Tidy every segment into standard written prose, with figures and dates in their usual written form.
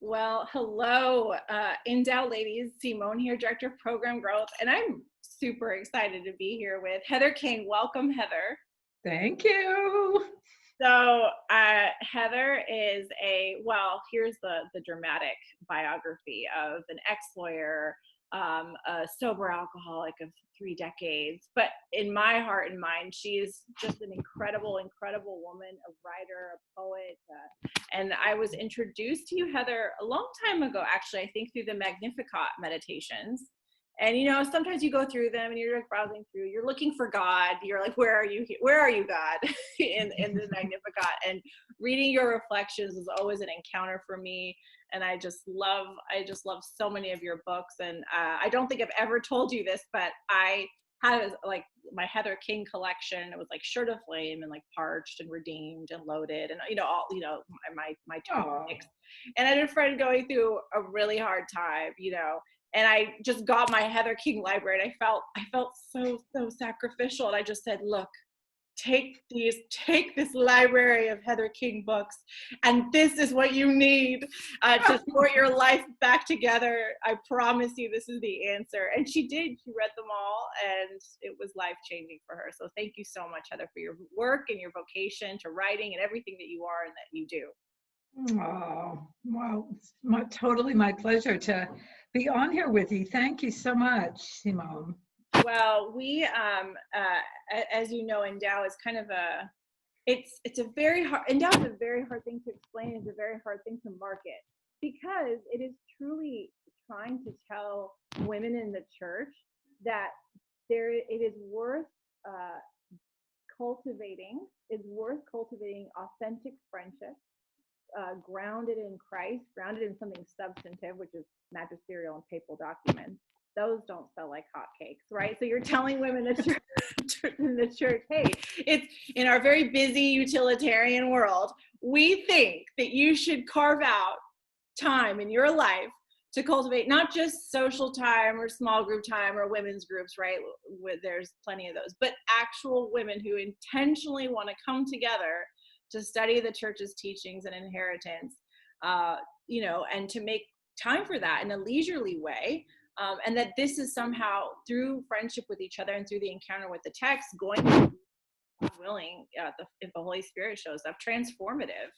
Well, hello, Endow ladies. Simone here, Director of Program Growth, and I'm super excited to be here with Heather King. Welcome, Heather. Thank you. So Heather is here's the dramatic biography of an ex-lawyer, a sober alcoholic of 3 decades. But in my heart and mind, she is just an incredible woman, a writer, a poet. And I was introduced to you, Heather, a long time ago, actually, I think through the Magnificat meditations. And, sometimes you go through them and you're like browsing through, you're looking for God. You're like, where are you? Where are you, God? in the Magnificat. And reading your reflections is always an encounter for me. And I just love so many of your books. And I don't think I've ever told you this, but I had like my Heather King collection. It was like Shirt of Flame and like Parched and Redeemed and Loaded and my topics. And I had a friend going through a really hard time, and I just got my Heather King library, and I felt so sacrificial. And I just said, look, take this library of Heather King books, and this is what you need to sort your life back together. I promise you, this is the answer. And she did. She read them all, and it was life-changing for her. So thank you so much, Heather, for your work and your vocation to writing and everything that you are and that you do. Oh, wow. It's totally my pleasure to be on here with you. Thank you so much, Simone. Well, we, as you know, Endow is kind of it's a very hard, Endow is a very hard thing to explain. It's a very hard thing to market, because it is truly trying to tell women in the church that it is worth cultivating authentic friendship, grounded in Christ, grounded in something substantive, which is magisterial and papal documents. Those don't sell like hotcakes, right? So you're telling women in the church, hey, it's in our very busy utilitarian world, we think that you should carve out time in your life to cultivate not just social time or small group time or women's groups, right? There's plenty of those, but actual women who intentionally want to come together to study the church's teachings and inheritance, and to make time for that in a leisurely way. And that this is somehow through friendship with each other and through the encounter with the text going to be willing, if the Holy Spirit shows up, transformative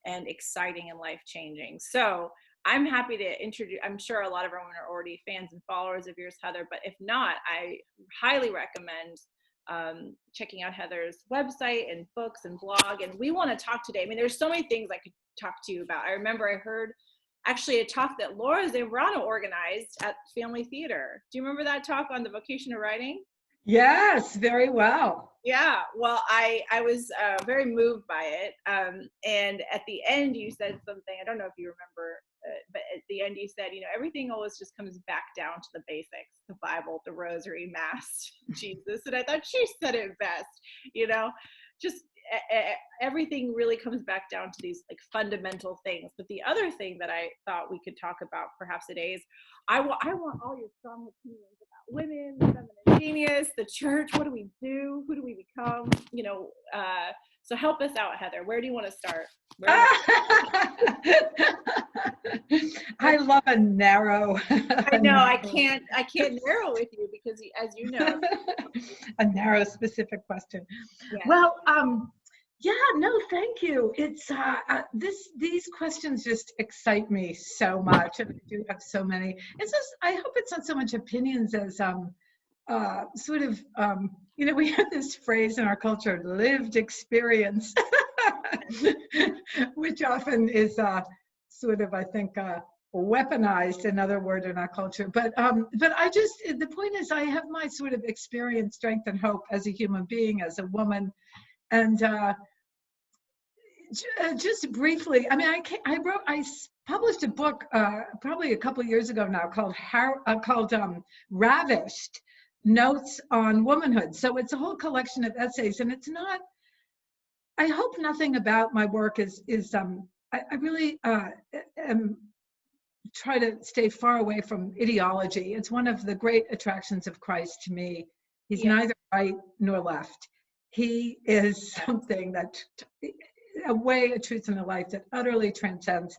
and exciting and life-changing. So I'm happy to introduce, I'm sure a lot of our women are already fans and followers of yours, Heather, but if not, I highly recommend checking out Heather's website and books and blog. And we want to talk today. I mean, there's so many things I could talk to you about. I remember I heard actually a talk that Laura Zambrano organized at Family Theater. Do you remember that talk on the vocation of writing? Yes, very well. Yeah, well, I was very moved by it. And at the end, you said something, I don't know if you remember, but at the end you said, everything always just comes back down to the basics, the Bible, the rosary, Mass, Jesus. And I thought she said it best, just everything really comes back down to these like fundamental things. But the other thing that I thought we could talk about perhaps today is I want all your strong opinions about women, the feminine genius, the church. What do we do? Who do we become? So help us out, Heather. Where do you want to start? I love a narrow. I know I can't narrow with you because, as you know, a narrow, specific question. Yeah. Well, thank you. It's these questions just excite me so much, and I do have so many. It's just, I hope it's not so much opinions as we have this phrase in our culture, lived experience, which often is I think weaponized, another word in our culture. But the point is, I have my sort of experience, strength, and hope as a human being, as a woman. And just briefly, I mean, I published a book probably a couple of years ago now called Ravished, Notes on Womanhood. So it's a whole collection of essays, and it's not, I hope nothing about my work is I really try to stay far away from ideology. It's one of the great attractions of Christ to me. He's neither right nor left. He is something that, a truth in a life that utterly transcends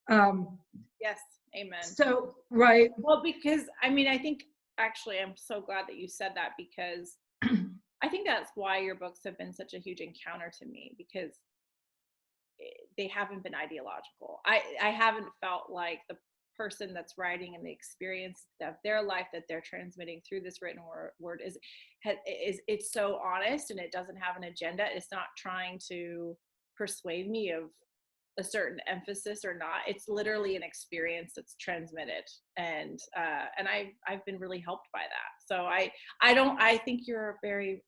Yes. Amen. So, right. Well, because I mean, I think actually I'm so glad that you said that, because I think that's why your books have been such a huge encounter to me, because they haven't been ideological. I haven't felt like the person that's writing and the experience of their life that they're transmitting through this written word is it's so honest, and it doesn't have an agenda. It's not trying to persuade me of a certain emphasis or not. It's literally an experience that's transmitted, and I've been really helped by that. So I think you're very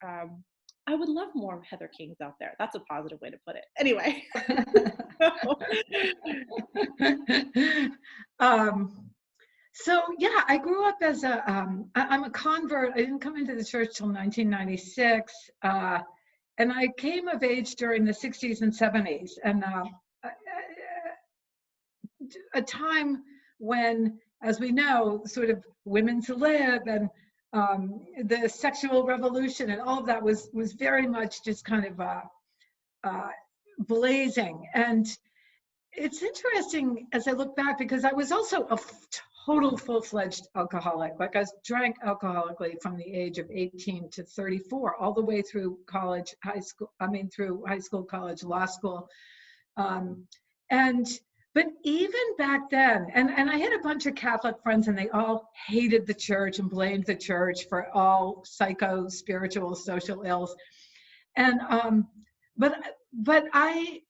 I would love more Heather Kings out there. That's a positive way to put it. Anyway. So yeah, I grew up as I'm a convert. I didn't come into the church till 1996, and I came of age during the 60s and 70s, and a time when, as we know, sort of women's lib and the sexual revolution and all of that was very much just kind of blazing. And it's interesting as I look back, because I was also a total full-fledged alcoholic. Like, I drank alcoholically from the age of 18 to 34, all the way through college, through high school, college, law school. But even back then, and I had a bunch of Catholic friends, and they all hated the church and blamed the church for all psycho, spiritual, social ills. And but I,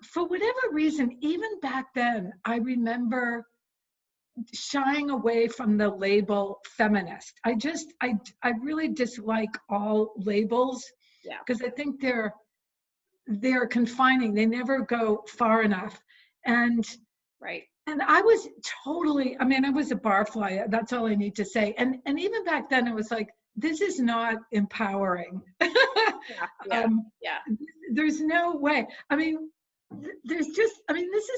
for whatever reason, even back then, I remember shying away from the label feminist. I really dislike all labels, because I think they're confining. They never go far enough. And and I was totally, I mean, I was a barfly. That's all I need to say. And even back then, it was like, this is not empowering. There's no way. I mean, this is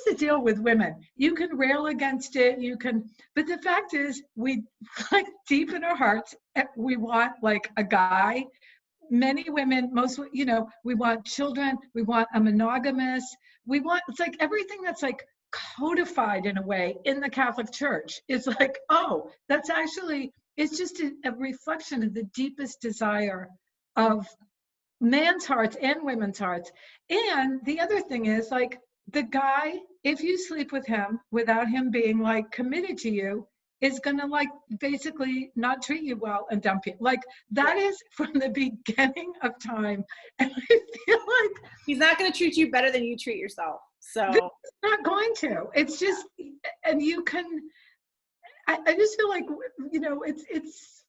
the deal with women. You can rail against it, but the fact is, we, like, deep in our hearts, we want like a guy. Many women, we want children, we want a monogamous, it's like everything that's like codified in a way in the Catholic Church is like, oh, that's actually, it's just a reflection of the deepest desire of man's hearts and women's hearts. And the other thing is, like, the guy, if you sleep with him without him being like committed to you, is gonna like basically not treat you well and dump you. Like, that is from the beginning of time. And I feel like he's not gonna treat you better than you treat yourself. So it's not going to. It's just, and you can, I just feel like, it's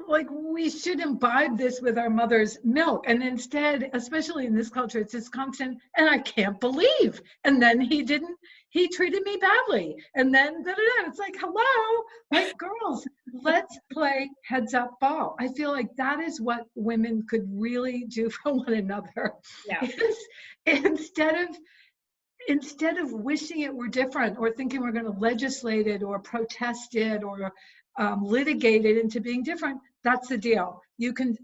like we should imbibe this with our mother's milk. And instead, especially in this culture, it's this constant, and I can't believe. And then he treated me badly. And then, it's like, hello, like, girls, let's play heads up ball. I feel like that is what women could really do for one another. Yeah. Instead of wishing it were different, or thinking we're going to legislate it or protest it or litigate it into being different, that's the deal. You can,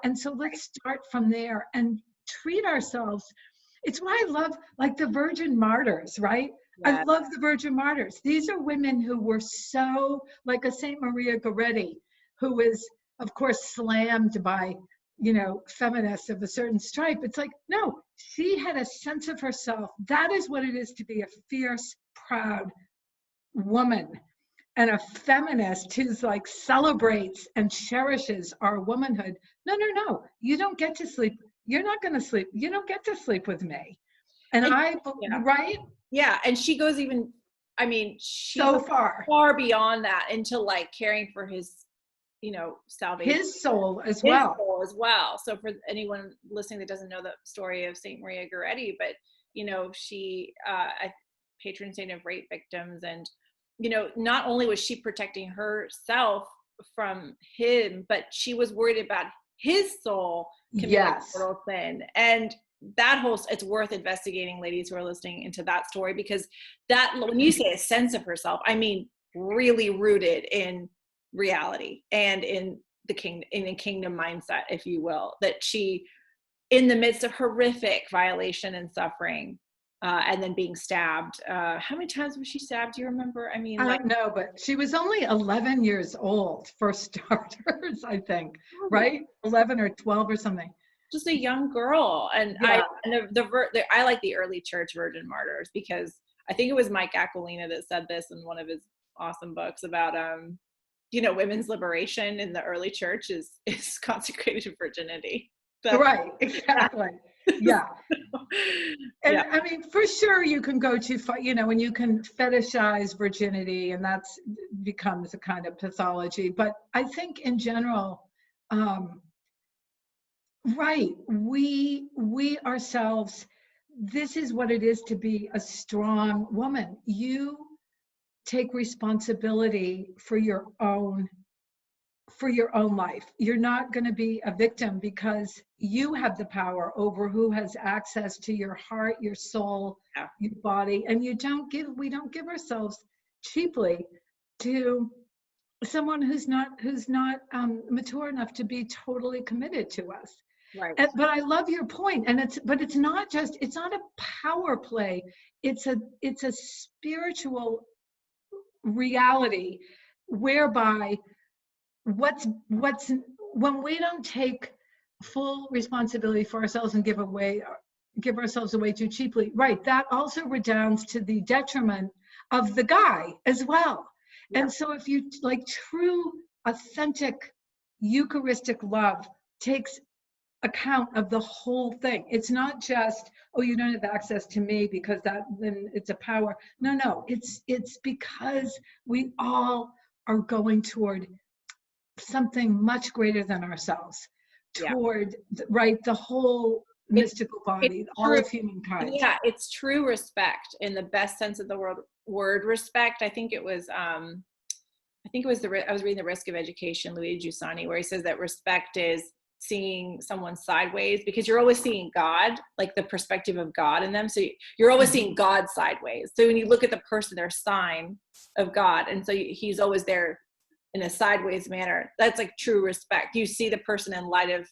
and so let's start from there and treat ourselves. It's why I love, like, the Virgin Martyrs, right? Yeah. I love the Virgin Martyrs. These are women who were so, like a Saint Maria Goretti, who was, of course, slammed by, feminists of a certain stripe. It's like, no, she had a sense of herself. That is what it is to be a fierce, proud woman. And a feminist who's like celebrates and cherishes our womanhood. No, you don't get to sleep. You're not going to sleep. You don't get to sleep with me. And right? Yeah. And she goes even, so far beyond that, into like caring for his, salvation. His soul as well. So for anyone listening that doesn't know the story of Saint Maria Goretti, but, she, a patron saint of rape victims, and, not only was she protecting herself from him, but she was worried about his soul committing mortal sin. And that whole, it's worth investigating, ladies who are listening, into that story, because that, when you say a sense of herself, really rooted in reality and in the kingdom mindset, if you will, that she, in the midst of horrific violation and suffering, and then being stabbed. How many times was she stabbed? Do you remember? I mean, like, no, but she was only 11 years old for starters, I think, right? 11 or 12 or something. Just a young girl. And Yeah. I like the early church virgin martyrs, because I think it was Mike Aquilina that said this in one of his awesome books about, women's liberation in the early church is consecrated virginity. Right, exactly. Yeah. And yeah. I mean, for sure, you can go too far, and you can fetishize virginity, and that's becomes a kind of pathology. But I think in general, right, we ourselves, this is what it is to be a strong woman. You take responsibility for your own life. You're not going to be a victim, because you have the power over who has access to your heart, your soul, your body. And we don't give ourselves cheaply to someone who's not mature enough to be totally committed to us. Right. But I love your point. And it's not a power play. It's a spiritual reality whereby what's when we don't take full responsibility for ourselves and give ourselves away too cheaply, right, that also redounds to the detriment of the guy as well. Yeah. And so if you true authentic Eucharistic love takes account of the whole thing. It's not just, oh, you don't have access to me because then it's a power. No, it's because we all are going toward something much greater than ourselves, toward the whole mystical body, all of humankind. Yeah, it's true respect in the best sense of the word respect. I think it was I was reading The Risk of Education, Louis Giussani, where he says that respect is seeing someone sideways, because you're always seeing God, like the perspective of God in them. So you're always seeing God sideways. So when you look at the person, they're a sign of God. And so he's always there in a sideways manner. That's like true respect. You see the person in light of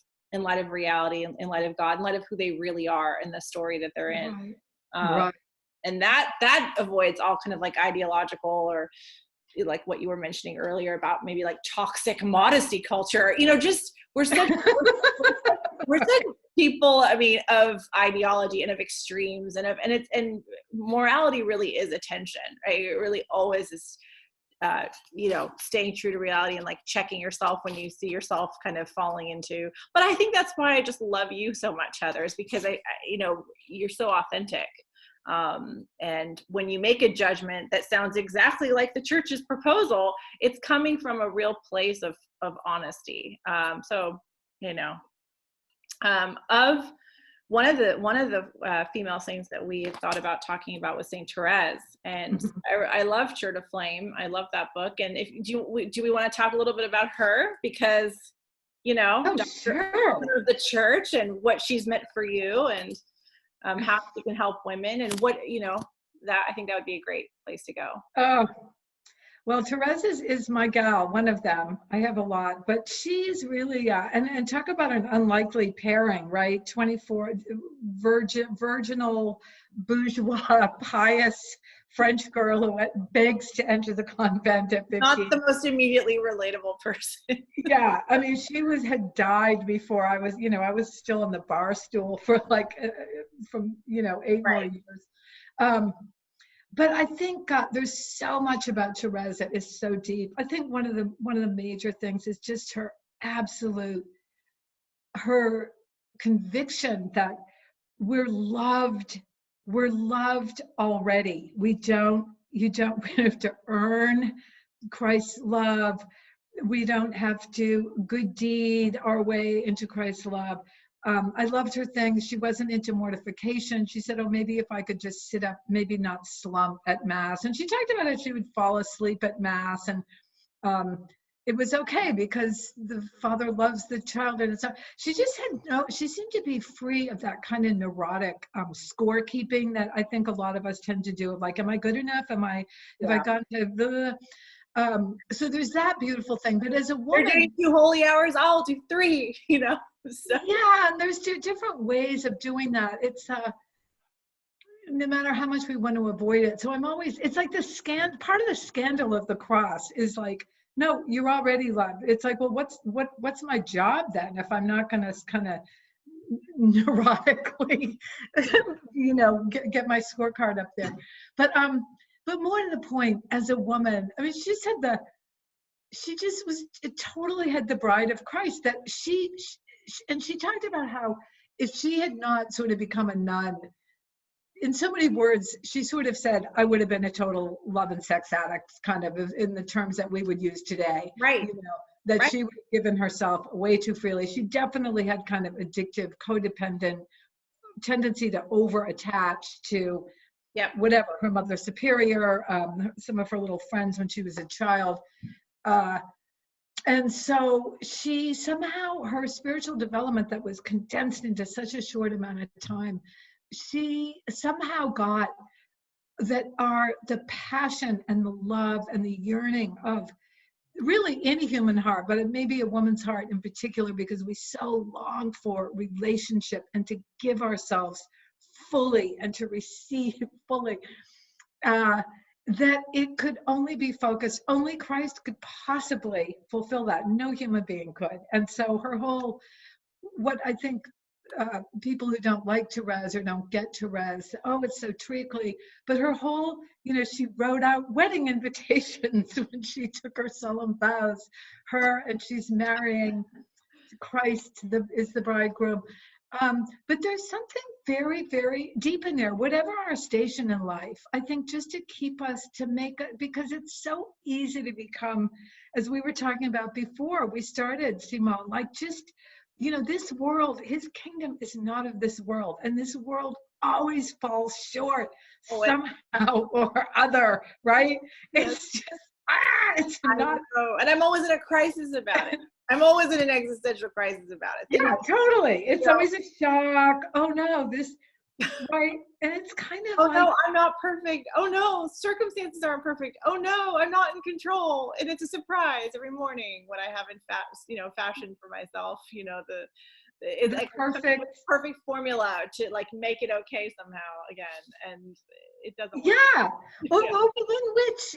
reality, in light of God, in light of who they really are in the story that they're in. Right. And that avoids all kind of like ideological, or like what you were mentioning earlier about maybe like toxic modesty culture. Just we're such people, I mean, of ideology and of extremes, and morality really is attention, right? It really always is staying true to reality and like checking yourself when you see yourself kind of falling into. But I think that's why I just love you so much, Heather, is because you're so authentic. And when you make a judgment that sounds exactly like the church's proposal, it's coming from a real place of honesty. Of one of the female saints that we had thought about talking about was Saint Therese, and I love Sure to Flame. I love that book. And do we want to talk a little bit about her, because sure. of the church and what she's meant for you, and how you can help women, and what that I think that would be a great place to go. Oh, well, Therese is my gal, one of them. I have a lot, but she's really, and talk about an unlikely pairing, right? 24, virginal, bourgeois, pious French girl who begs to enter the convent at 15. Not the most immediately relatable person. Yeah, I mean, had died before I was, I was still on the bar stool for from 8 more years. But I think there's so much about Therese that is so deep. I think one of the major things is just her conviction that we're loved already. You don't have to earn Christ's love. We don't have to good deed our way into Christ's love. I loved her thing. She wasn't into mortification. She said, oh, maybe if I could just sit up, maybe not slump at Mass. And she talked about how she would fall asleep at Mass. And it was okay because the Father loves the child. And so she just she seemed to be free of that kind of neurotic scorekeeping that I think a lot of us tend to do. Like, am I good enough? Have I gone to the... so there's that beautiful thing. But as a woman, you're doing 2 holy hours, I'll do 3, So. Yeah, and there's 2 different ways of doing that. It's no matter how much we want to avoid it. So I'm always, it's like part of the scandal of the cross is like, no, you're already loved. It's like, well, what's my job then if I'm not going to kind of neurotically, get my scorecard up there. But more to the point, as a woman, I mean, she just was, it totally had the bride of Christ that and she talked about how if she had not sort of become a nun, in so many words, she sort of said, I would have been a total love and sex addict, kind of in the terms that we would use today. Right. That right. she would have given herself way too freely. She definitely had kind of addictive, codependent tendency to over-attach to whatever, her mother superior, some of her little friends when she was a child. And so she somehow, her spiritual development that was condensed into such a short amount of time, she somehow got that the passion and the love and the yearning of really any human heart, but it may be a woman's heart in particular, because we so long for relationship and to give ourselves fully and to receive fully, that it could only be focused, only Christ could possibly fulfill that. No human being could. And so her whole, what I think people who don't like Therese or don't get Therese, oh, it's so treacly. But her whole, she wrote out wedding invitations when she took her solemn vows. And she's marrying Christ, is the bridegroom. But there's something very, very deep in there, whatever our station in life, I think, just to keep us, to make it, because it's so easy to become, as we were talking about before we started, Simone, like just, this world, his kingdom is not of this world, and this world always falls short somehow or other, right? Yes. It's just, it's not. And I'm always in a crisis about it. I'm always in an existential crisis about it. Yeah, totally. It's always a shock. Oh no, this, right? And it's kind of no, I'm not perfect. Oh no, circumstances aren't perfect. Oh no, I'm not in control. And it's a surprise every morning when I haven't fashioned for myself, it's like perfect formula to like make it okay somehow again. And it doesn't work. Yeah. Well, within which,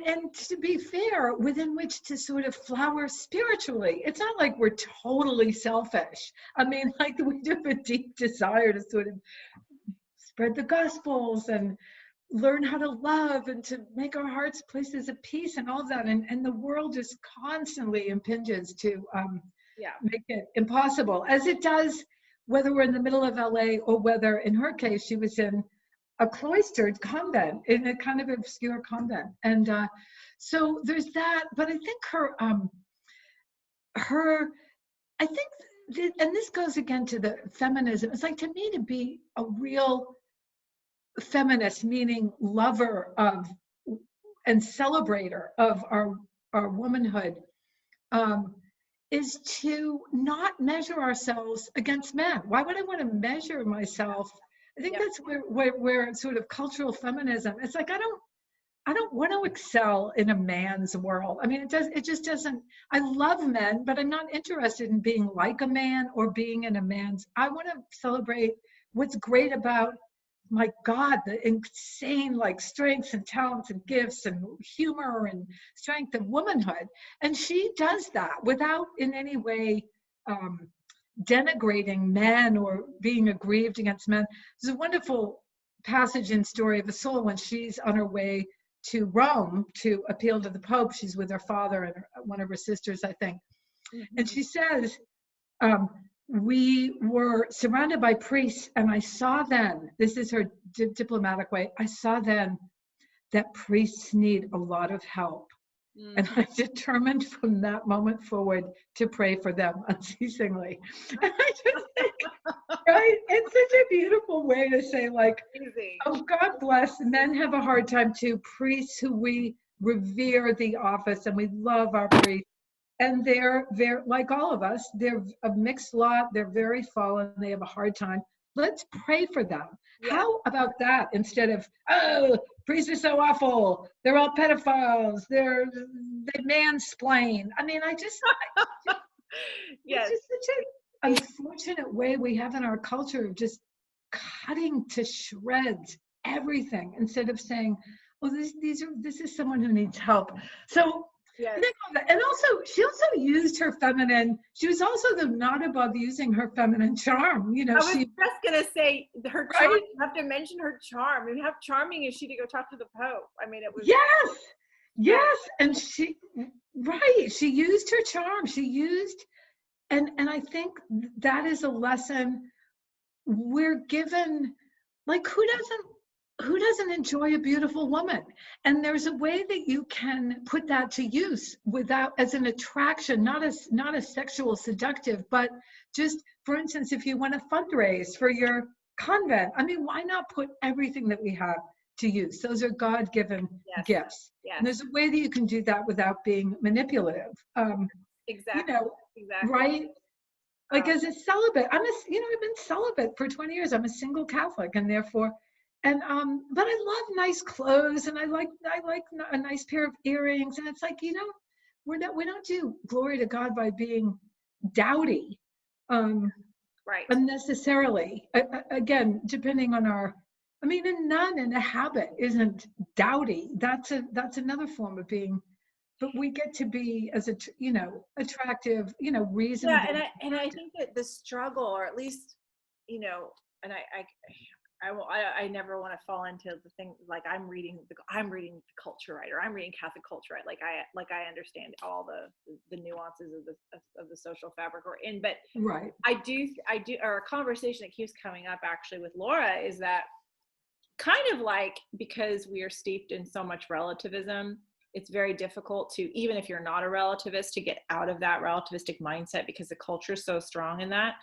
and to be fair, within which to sort of flower spiritually. It's not like we're totally selfish. I mean, like we do have a deep desire to sort of spread the gospels and learn how to love and to make our hearts places of peace and all of that. And the world just constantly impinges to make it impossible, as it does, whether we're in the middle of LA or whether, in her case, she was in a cloistered convent, in a kind of obscure convent. And so there's that. But I think and this goes again to the feminism. It's like, to me, to be a real feminist, meaning lover of and celebrator of our womanhood, is to not measure ourselves against men. Why would I want to measure myself? I think that's where sort of cultural feminism, it's like, I don't want to excel in a man's world. I mean, it just doesn't, I love men, but I'm not interested in being like a man or being in a man's. I want to celebrate what's great about my God, the insane like strengths and talents and gifts and humor and strength of womanhood. And she does that without in any way denigrating men or being aggrieved against men. There's a wonderful passage in Story of a Soul when she's on her way to Rome to appeal to the Pope. She's with her father and one of her sisters, I think. Mm-hmm. And she says, we were surrounded by priests, and I saw then, this is her diplomatic way, I saw then that priests need a lot of help. Mm. And I determined from that moment forward to pray for them unceasingly. And I just think, right? It's such a beautiful way to say, like, oh, God bless, men have a hard time too. Priests who we revere the office and we love our priests. And they're like all of us, they're a mixed lot, they're very fallen, they have a hard time. Let's pray for them. Yeah. How about that instead of, oh, priests are so awful, they're all pedophiles, they mansplain. I mean, yes. It's just such an unfortunate way we have in our culture of just cutting to shreds everything instead of saying, oh, this is someone who needs help. So Yes. And also, she also used her feminine. She was also not above using her feminine charm. You know, I was just gonna say her charm. Right? You have to mention her charm. And how charming is she to go talk to the Pope? I mean, it was. Yes, and she used her charm. She used, and I think that is a lesson we're given. Like, who doesn't enjoy a beautiful woman? And there's a way that you can put that to use without, as an attraction, not a sexual seductive, but just, for instance, if you want to fundraise for your convent, I mean, why not put everything that we have to use? Those are God-given gifts. Yes. And there's a way that you can do that without being manipulative. Exactly. You know, exactly. Right? Like, as a celibate, I've been celibate for 20 years. I'm a single Catholic, and therefore, but I love nice clothes, and I like a nice pair of earrings, and it's like, we don't do glory to God by being dowdy, right, unnecessarily. Again, depending on a nun in a habit isn't dowdy. That's another form of being. But we get to be as attractive, reasonable. Yeah, and I think that the struggle, or at least, and I never want to fall into the thing like I'm reading the culture right, or I'm reading Catholic culture right. Like I understand all the nuances of the social fabric we're in, but right. I do, or a conversation that keeps coming up actually with Laura is that kind of like, because we are steeped in so much relativism, it's very difficult to, even if you're not a relativist, to get out of that relativistic mindset because the culture is so strong in that.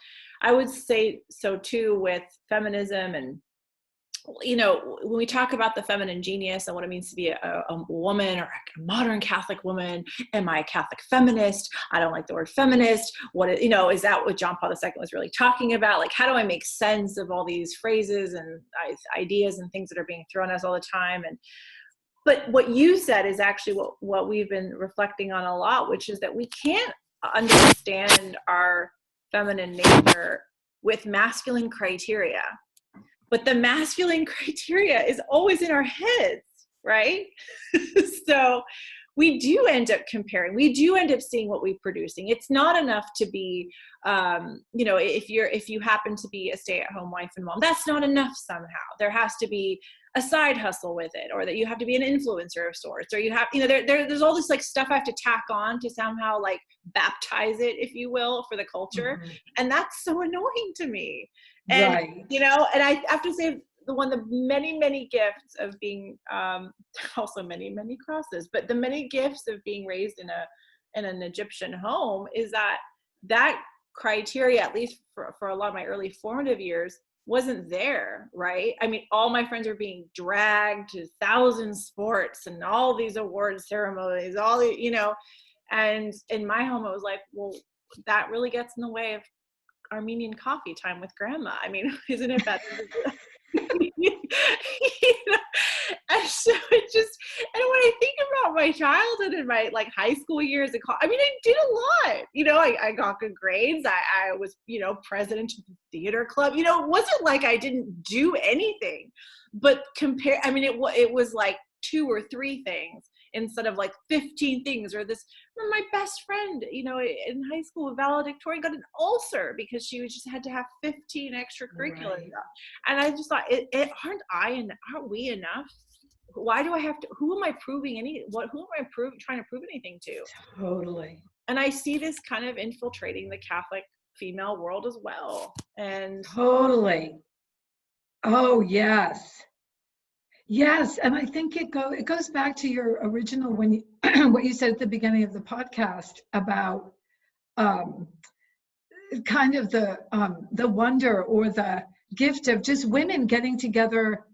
I would say so too with feminism, and when we talk about the feminine genius and what it means to be a woman, or a modern Catholic woman, am I a Catholic feminist? I don't like the word feminist. Is that what John Paul II was really talking about? Like, how do I make sense of all these phrases and ideas and things that are being thrown at us all the time? But what you said is actually what we've been reflecting on a lot, which is that we can't understand our feminine nature with masculine criteria. But the masculine criteria is always in our heads, right? So we do end up comparing. We do end up seeing what we're producing. It's not enough to be, if you happen to be a stay-at-home wife and mom, that's not enough somehow. There has to be a side hustle with it, or that you have to be an influencer of sorts, or you have, there's all this like stuff I have to tack on to somehow like baptize it, if you will, for the culture. Mm-hmm. And that's so annoying to me. And, right. And I have to say, one of the many, many gifts of being, also many, many crosses, but the many gifts of being raised in an Egyptian home is that criteria, at least for a lot of my early formative years, wasn't there, right? I mean, all my friends were being dragged to 1,000 sports and all these award ceremonies, and in my home, it was like, well, that really gets in the way of Armenian coffee time with grandma. I mean, isn't it better? And so it just, and when I think about my childhood and my like high school years, I did a lot. I got good grades. I was, president of the theater club. It wasn't like I didn't do anything, but it was like 2 or 3 things instead of like 15 things. Or my best friend, in high school, valedictorian, got an ulcer because she just had to have 15 extracurriculars. Right. And I just thought, aren't we enough? Why do I have to, who am I proving trying to prove anything to? Totally. And I see this kind of infiltrating the Catholic female world as well. And totally. Oh, yes. Yes, and I think it goes back to your original what you said at the beginning of the podcast about kind of the wonder or the gift of just women getting together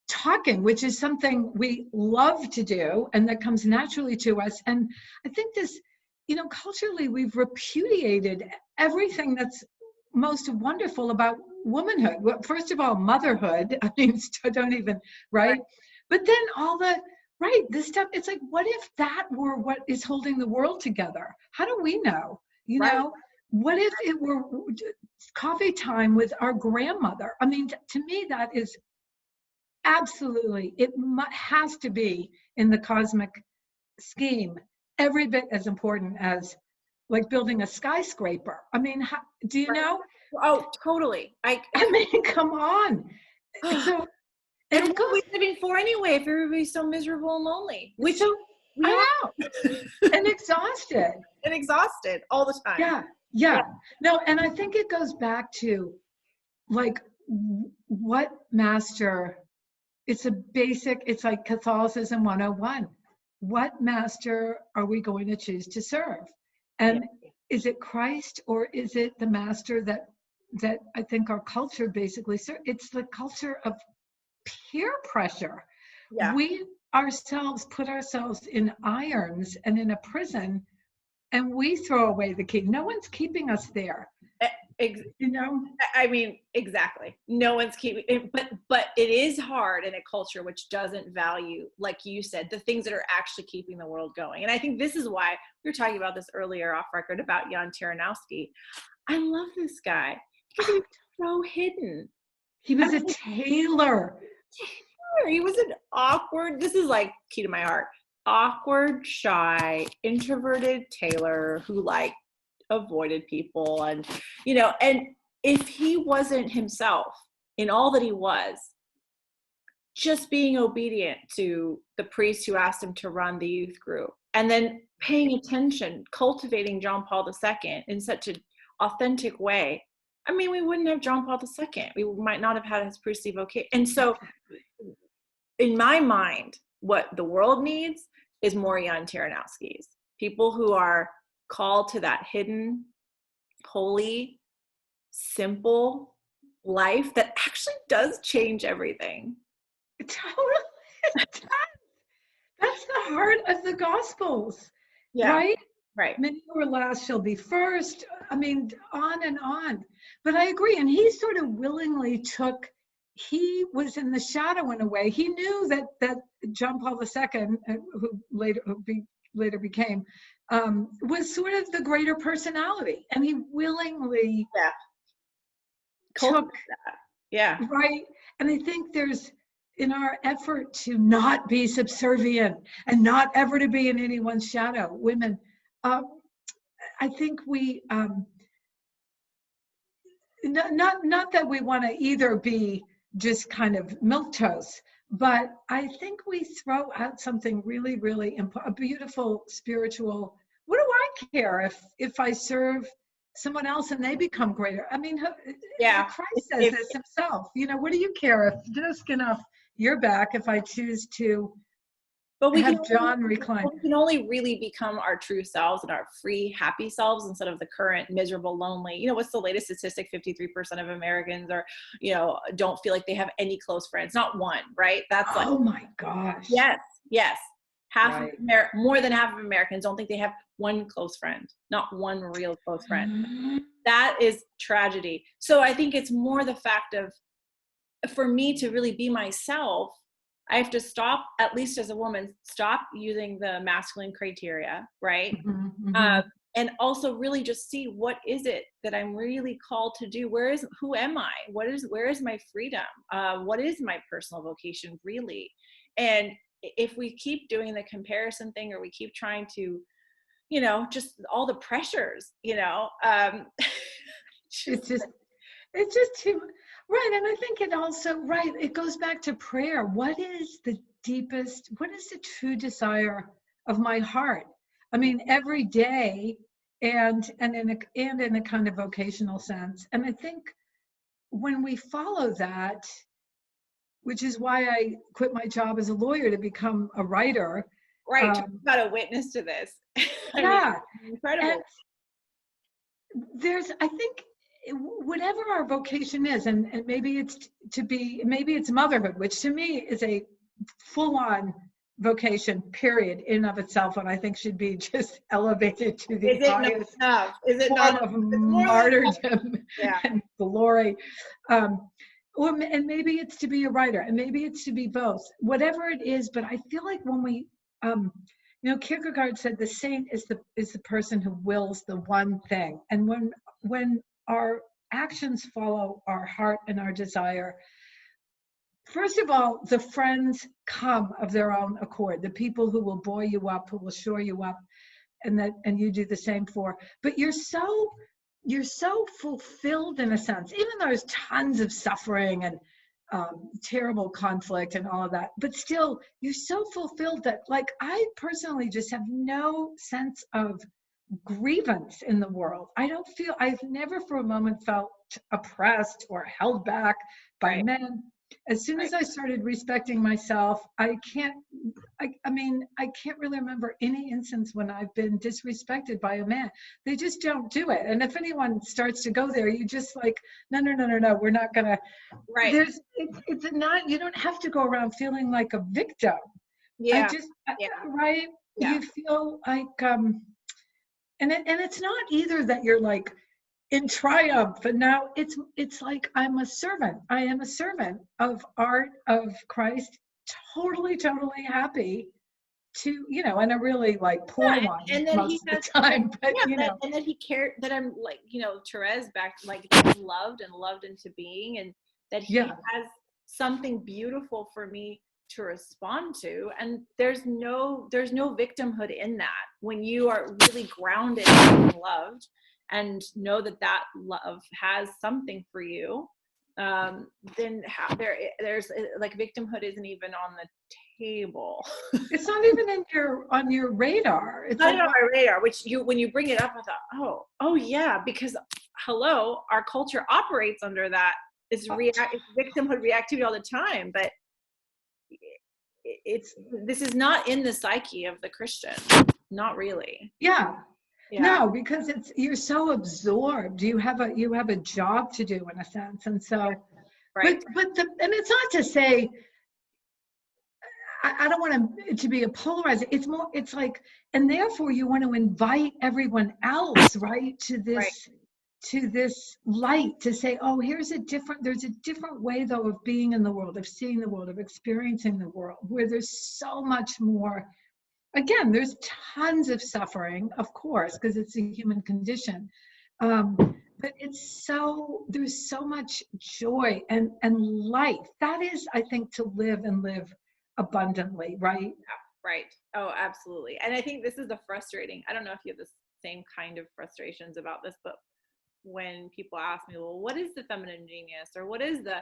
talking, which is something we love to do and that comes naturally to us. And I think this, culturally, we've repudiated everything that's most wonderful about womanhood. Well, first of all, motherhood. Don't even, right? But then this stuff, it's like, what if that were what is holding the world together? How do we know? What if it were coffee time with our grandmother? I mean, to me, that is absolutely, has to be in the cosmic scheme every bit as important as like building a skyscraper. I mean, do you know? Oh, totally. I mean, come on. So, and what are we living for anyway if everybody's so miserable and lonely? Which so, I know. And exhausted. And exhausted all the time. Yeah. No, and I think it goes back to like what master, it's like Catholicism 101. What master are we going to choose to serve? And is it Christ, or is it the master that I think our culture basically serves? It's the culture of peer pressure. Yeah. We ourselves put ourselves in irons and in a prison, and we throw away the key. No one's keeping us there. You know? I mean, exactly. No one's keeping it, but it is hard in a culture which doesn't value, like you said, the things that are actually keeping the world going. And I think this is why we were talking about this earlier off record about Jan Taranowski. I love this guy because he was so hidden. He was a tailor. He was an awkward, this is like key to my heart, awkward, shy, introverted tailor who like avoided people. And, you know, and if he wasn't himself in all that he was, just being obedient to the priest who asked him to run the youth group, and then paying attention, cultivating John Paul II in such an authentic way, I mean, we wouldn't have John Paul II. We might not have had his priestly vocation. And so in my mind, what the world needs is more Jan Taranowskis, people who are called to that hidden, holy, simple life that actually does change everything. Totally. That's the heart of the Gospels, right? Right. Many who are last shall be first. I mean, on and on. But I agree. And he sort of willingly he was in the shadow in a way. He knew that John Paul II, who later became, was sort of the greater personality. And he willingly took that. Yeah. Right. And I think there's, in our effort to not be subservient and not ever to be in anyone's shadow, women, I think we, not that we want to either be just kind of milquetoast, but I think we throw out something really, really a beautiful spiritual. What do I care if I serve someone else and they become greater? I mean, Christ says this himself. You know, what do you care if no skin off your back if I choose to? But we have John recline. We can only really become our true selves and our free, happy selves instead of the current miserable, lonely. You know, what's the latest statistic? 53% of Americans are, you know, don't feel like they have any close friends. Not one, right? That's like, oh my gosh. Yes. More than half of Americans don't think they have one close friend, not one real close friend. Mm-hmm. That is tragedy. So I think it's more the fact of, for me to really be myself, I have to stop, at least as a woman, stop using the masculine criteria, right? Mm-hmm, mm-hmm. And also really just see, what is it that I'm really called to do? Who am I? Where is my freedom? What is my personal vocation really? And if we keep doing the comparison thing, or we keep trying to, you know, just all the pressures, you know, it's just too. Right. And I think it also, it goes back to prayer. What is the true desire of my heart? I mean, every day and in a kind of vocational sense. And I think when we follow that, which is why I quit my job as a lawyer to become a writer. Right. Talk about a witness to this. Yeah. Incredible. And I think, whatever our vocation is, and maybe it's motherhood, which to me is a full-on vocation, period, in of itself, and I think should be just elevated to the highest form of martyrdom and glory. And maybe it's to be a writer, and maybe it's to be both, whatever it is. But I feel like when we, Kierkegaard said the saint is the person who wills the one thing. And when our actions follow our heart and our desire, first of all, the friends come of their own accord. The people who will buoy you up, who will shore you up, and you do the same for. But you're so fulfilled in a sense, even though there's tons of suffering and terrible conflict and all of that, but still you're so fulfilled that, like, I personally just have no sense of grievance in the world. I've never for a moment felt oppressed or held back by men. As soon as I started respecting myself, I can't really remember any instance when I've been disrespected by a man. They just don't do it. And if anyone starts to go there, you just like, no, we're not gonna. Right. It's not. You don't have to go around feeling like a victim. Yeah. Right. Yeah. You feel like and it's not either that you're like in triumph, and now it's like I am a servant of art of Christ, totally happy to, and a really like poor one and then most of the time, but and then he cared that I'm like, Therese back, like, loved into being, and that he has something beautiful for me to respond to. And there's no victimhood in that when you are really grounded and loved and know that love has something for you. Then there's like, victimhood isn't even on the table. It's not even on your radar. It's not on my radar, which when you bring it up, I thought, oh yeah, because hello, our culture operates under that. It's victimhood reactivity all the time, but this is not in the psyche of the Christian. Not really. Yeah. No, because you're so absorbed. You have a job to do in a sense, and so. Right. But and it's not to say. I don't want to be a polarizer. It's more. It's like, and therefore you want to invite everyone else, right, to this light, to say, oh, there's a different way though of being in the world, of seeing the world, of experiencing the world, where there's so much more. Again, there's tons of suffering, of course, because it's a human condition. But there's so much joy and life. That is, I think, to live abundantly, right? Yeah, right. Oh, absolutely. And I think this is the frustrating. I don't know if you have the same kind of frustrations about this, but when people ask me, well, what is the feminine genius, or what is the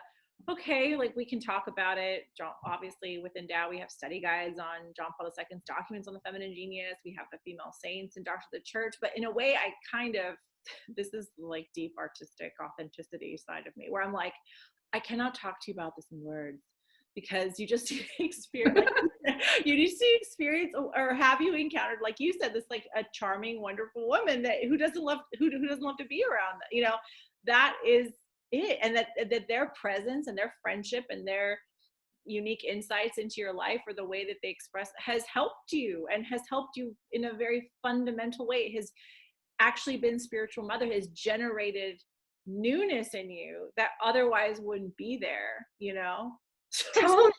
okay, like, we can talk about it. Obviously, with Endow, we have study guides on John Paul II's documents on the feminine genius. We have the female saints and Doctrine of the Church. But in a way, this is like deep artistic authenticity side of me, where I'm like, I cannot talk to you about this in words, because you just experience, or have you encountered, like you said, this like a charming, wonderful woman who doesn't love to be around, that is it. And that their presence and their friendship and their unique insights into your life, or the way that they express, has helped you in a very fundamental way. It has actually been spiritual mother, has generated newness in you that otherwise wouldn't be there, Totally.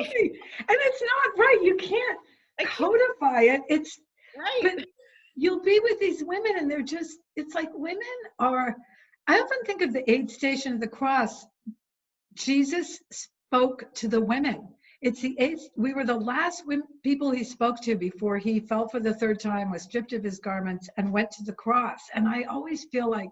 And it's not right. You can't codify it. It's right. But you'll be with these women, and they're just, it's like, women are, I often think of the aid station of the cross. Jesus spoke to the women. We were the last people he spoke to before he fell for the third time, was stripped of his garments, and went to the cross. And I always feel like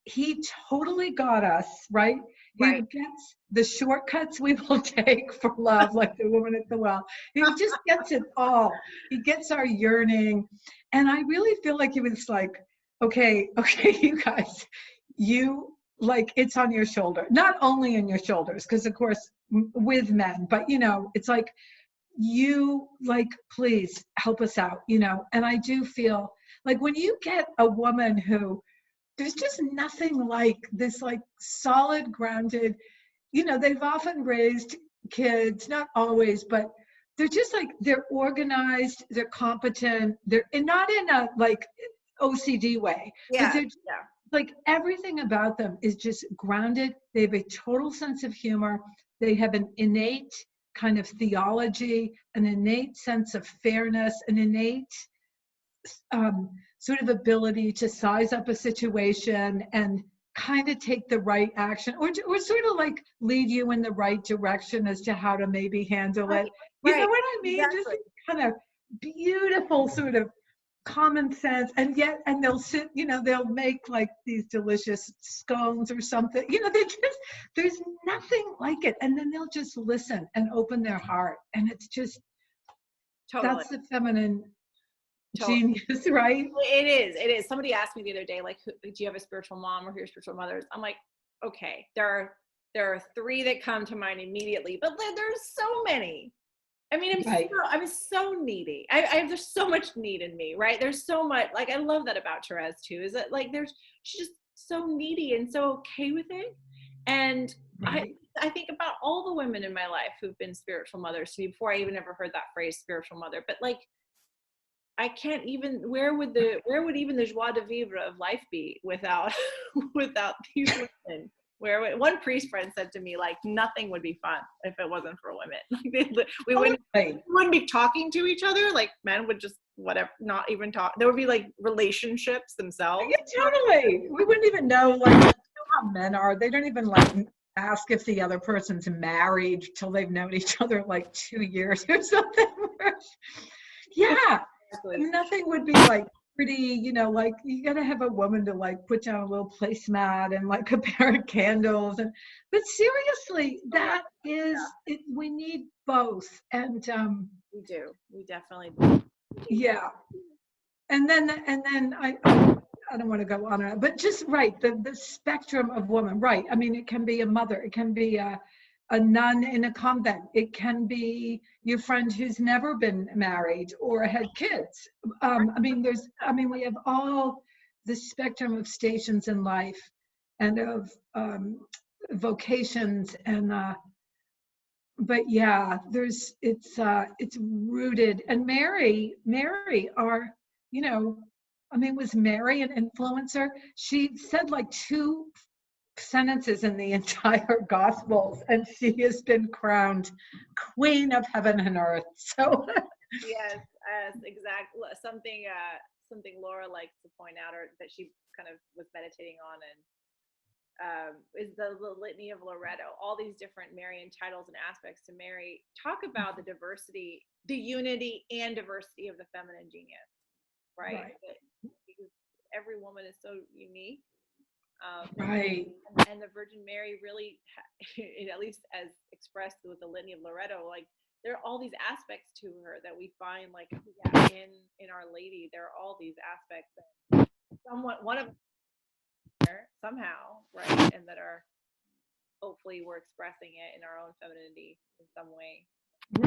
he totally got us, right? He gets the shortcuts we will take for love, like the woman at the well. He just gets it all. He gets our yearning. And I really feel like he was like, okay, you guys, it's on your shoulder. Not only in your shoulders, because of course, with men, but it's like, please help us out, And I do feel like when you get a woman who, there's just nothing like this, like solid, grounded, they've often raised kids, not always, but they're just like, they're organized, they're competent, they're not in a like OCD way. Yeah. Like everything about them is just grounded. They have a total sense of humor. They have an innate kind of theology, an innate sense of fairness, an innate sort of ability to size up a situation and kind of take the right action, or sort of like lead you in the right direction as to how to maybe handle it. You know what I mean? Exactly. Just kind of beautiful sort of common sense, and they'll sit, they'll make like these delicious scones or something, there's nothing like it, and then they'll just listen and open their heart, and it's just that's the feminine genius, right? It is. Somebody asked me the other day, like, do you have a spiritual mom or who are your spiritual mothers? I'm like, okay, there are three that come to mind immediately, but there's so many. I mean, I'm so needy. There's so much need in me, right? There's so much, like, I love that about Thérèse too, is that like she's just so needy and so okay with it. And right. I think about all the women in my life who've been spiritual mothers to me before I even ever heard that phrase, spiritual mother. But like, I can't even, where would even the joie de vivre of life be without these women? Where one priest friend said to me, like, nothing would be fun if it wasn't for women. we wouldn't be talking to each other. Like, men would just not even talk. There would be like relationships themselves. Yeah, totally. We wouldn't even know, like, how men are. They don't even like ask if the other person's married till they've known each other like 2 years or something. Yeah. Nothing would be like pretty, like you gotta have a woman to like put down a little placemat and like a pair of candles, but seriously, that is it. We need both, and we definitely do. Yeah. And then I don't want to go on and on, but just right, the spectrum of woman, right? I mean, it can be a mother, it can be a nun in a convent, it can be your friend who's never been married or had kids. We have all the spectrum of stations in life and of vocations, and but yeah, it's rooted. And Mary, was Mary an influencer? She said like 2 sentences in the entire Gospels, and she has been crowned Queen of Heaven and Earth. So yes, exactly. Something Laura likes to point out, or that she kind of was meditating on, and is the Litany of Loretto. All these different Marian titles and aspects to Mary talk about the diversity, the unity and diversity of the feminine genius, right? Because every woman is so unique. Right. And the Virgin Mary really, at least as expressed with the Litany of Loretto, like there are all these aspects to her that we find, like, in Our Lady. There are all these aspects that one of her somehow, right, and that are hopefully we're expressing it in our own femininity in some way,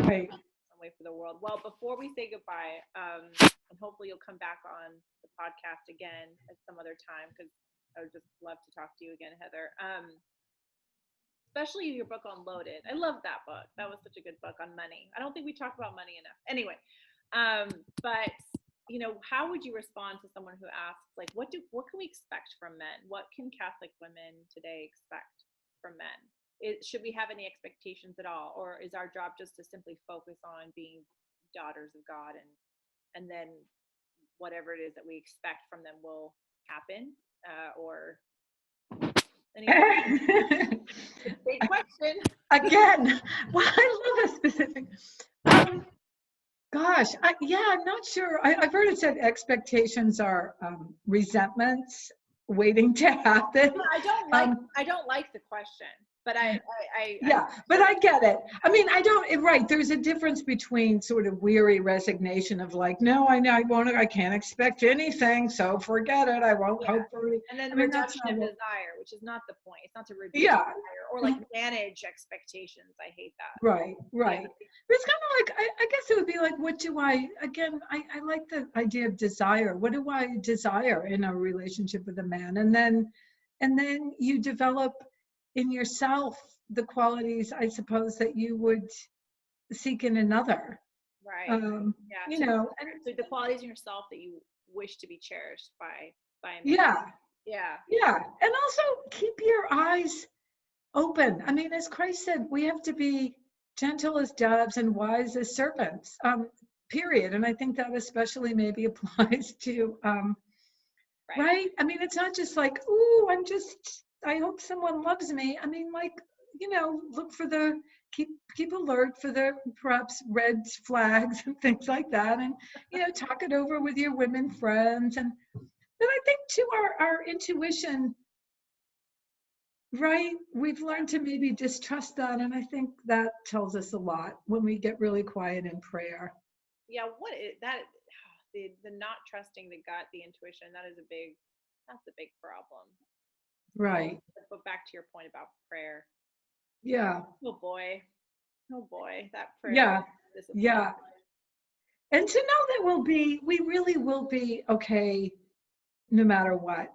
right? Some way for the world. Well, before we say goodbye, and hopefully you'll come back on the podcast again at some other time, because I would just love to talk to you again, Heather. Especially your book on Loaded. I love that book. That was such a good book on money. I don't think we talk about money enough. Anyway, but how would you respond to someone who asks, like, what can we expect from men? What can Catholic women today expect from men? Should we have any expectations at all, or is our job just to simply focus on being daughters of God, and then whatever it is that we expect from them will happen? Or anyway, big question again. Well, I love a specific. Gosh, I'm not sure. I've heard it said expectations are resentments waiting to happen. I don't like the question, but I get it. I mean, right. There's a difference between sort of weary resignation of like, no, I can't expect anything, so forget it. I won't hope for it. And then reduction of desire, which is not the point. It's not to reduce desire or like manage expectations. I hate that. Right. Yeah. It's kind of like, I guess it would be like, I like the idea of desire. What do I desire in a relationship with a man? And then you develop in yourself the qualities, I suppose, that you would seek in another. Right. So the qualities in yourself that you wish to be cherished by a man. Yeah. And also keep your eyes open. I mean, as Christ said, we have to be gentle as doves and wise as serpents, period. And I think that especially maybe applies to, right? I mean, it's not just like, ooh, I hope someone loves me. I mean, like, look for keep alert for the perhaps red flags and things like that. And, talk it over with your women friends. And then I think too, our intuition, right? We've learned to maybe distrust that. And I think that tells us a lot when we get really quiet in prayer. Yeah. What is that? The not trusting the gut, the intuition, that's a big problem. Right. But back to your point about prayer. Yeah. Oh boy, that prayer. Yeah. Yeah. And to know that we really will be okay no matter what.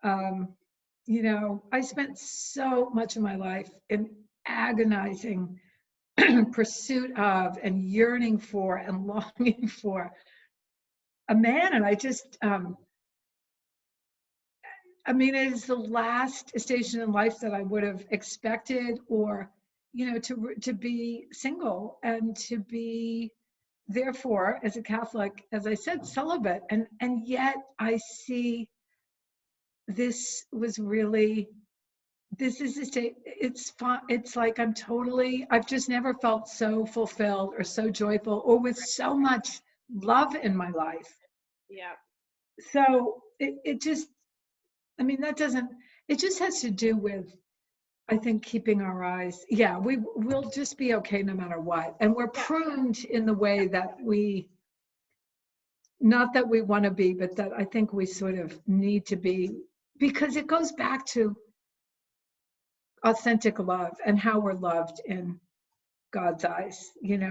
I spent so much of my life in agonizing pursuit of and yearning for and longing for a man. And I just, it is the last station in life that I would have expected, or, to be single and to be, therefore, as a Catholic, as I said, celibate. And yet I see this is just it's fun. It's like I've just never felt so fulfilled or so joyful or with so much love in my life. Yeah. So it just has to do with, I think, keeping our eyes. Yeah, we'll just be okay no matter what. And we're pruned in the way that not that we want to be, but that I think we sort of need to be, because it goes back to authentic love and how we're loved in God's eyes, Yes.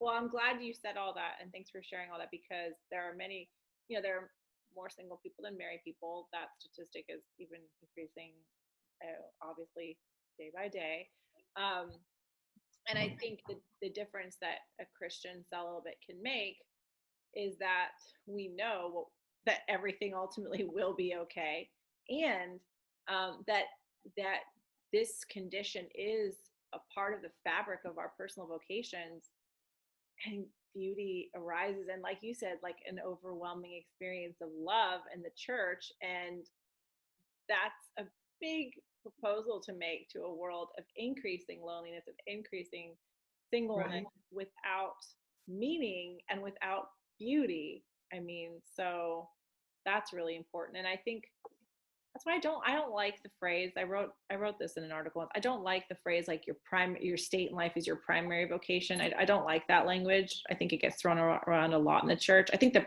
Well, I'm glad you said all that, and thanks for sharing all that, because there are many, there are more single people than married people. That statistic is even increasing, obviously, day by day. And I think the difference that a Christian celibate can make is that we know that everything ultimately will be okay, and that this condition is a part of the fabric of our personal vocations, and beauty arises, and like you said, like an overwhelming experience of love in the church. And that's a big proposal to make to a world of increasing loneliness, of increasing singleness, right, without meaning and without beauty. So that's really important. And I think that's why I don't like the phrase. I wrote this in an article. I don't like the phrase like your state in life is your primary vocation. I don't like that language. I think it gets thrown around a lot in the church. I think the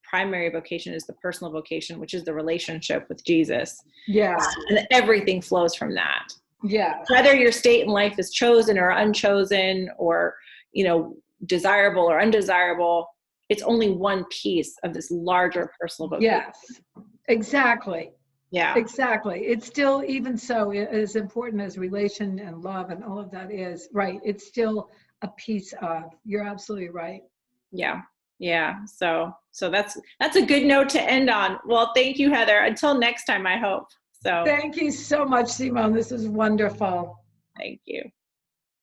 primary vocation is the personal vocation, which is the relationship with Jesus. Yeah. And everything flows from that. Yeah. Whether your state in life is chosen or unchosen, or, desirable or undesirable, it's only one piece of this larger personal vocation. Yes, exactly. Yeah, exactly. It's still, even so, as important as relation and love and all of that is, right, it's still a piece of. You're absolutely right. Yeah. So that's a good note to end on. Well, thank you, Heather. Until next time, I hope. So thank you so much, Simone. This is wonderful. Thank you.